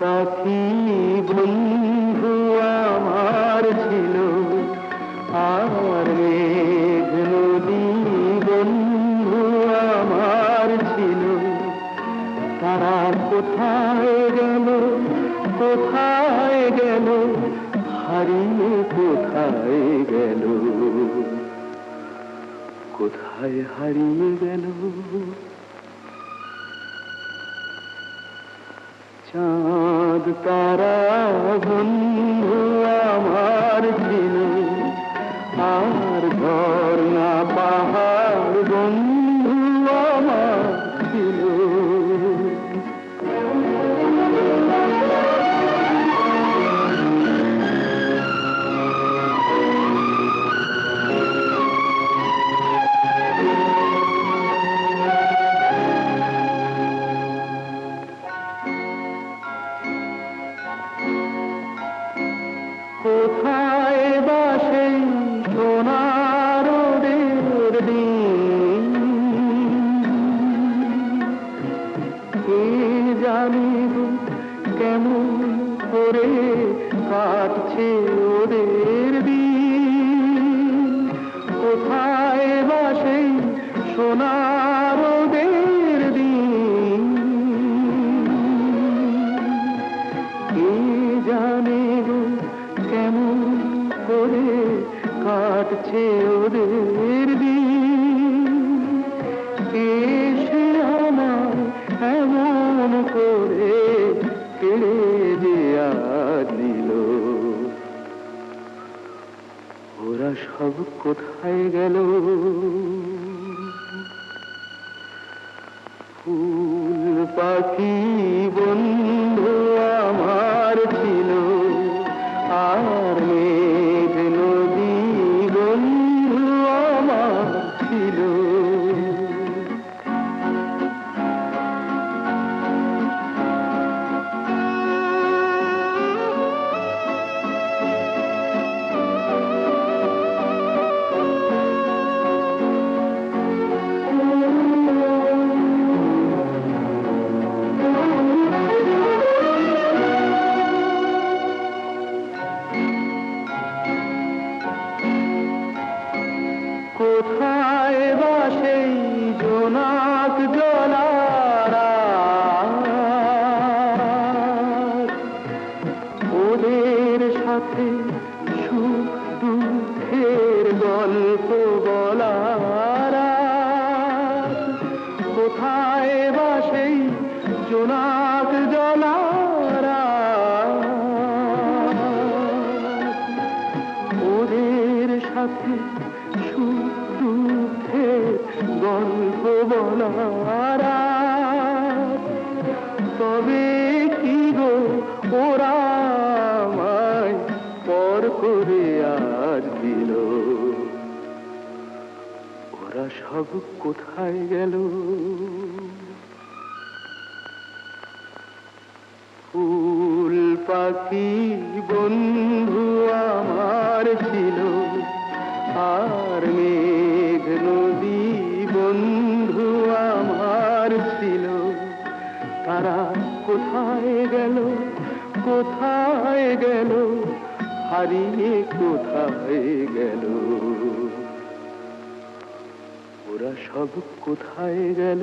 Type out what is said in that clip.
পাখি বন্ধু আমার ছিল, আর মেঘ নদী বন্ধু আমার ছিল। তারা কোথায় গেল, কোথায় গেল, হারিয়ে কোথায় গেল, কোথায় হারিয়ে গেল। চাঁদ তারা বন্ধু আমার ছিল, আর ঝর্ণা পাহাড় বন্ধু আমার ছিল। কোথায় বাসে সোনার রোদের দিন, কে জানে কেমন করে কাটছে ওদের দিন। কোথায় বাসে সোনার রোদের দিন, কে জানে কেমন করে কাটছে ওদের দিন। কে সে আমার এমন করে কেড়ে যে আজ নিল। ওরা সব কোথায় গেল, ফুল পাখি বন্ধু আমার ছিল, আর মেঘ নদী বন্ধু আমার ছিল। কোথায় বাসে জোনাক জলারা, ওদের সাথে সুখ দুঃখের গল্প বলার। কোথায় বাসে জোনাক জলারা, ওদের সাথে সুখ দুঃখের গল্প বলার। তবে কি গো ওরা আমায় পর করে আজ দিল। ওরা সব কোথায় গেল, ফুল পাখি বন্ধু আমার ছিল, আর মেঘ নদী বন্ধু আমার ছিল। তারা কোথায় গেল, কোথায় গেল, হারিয়ে কোথায় গেল। ওরা সব কোথায় গেল।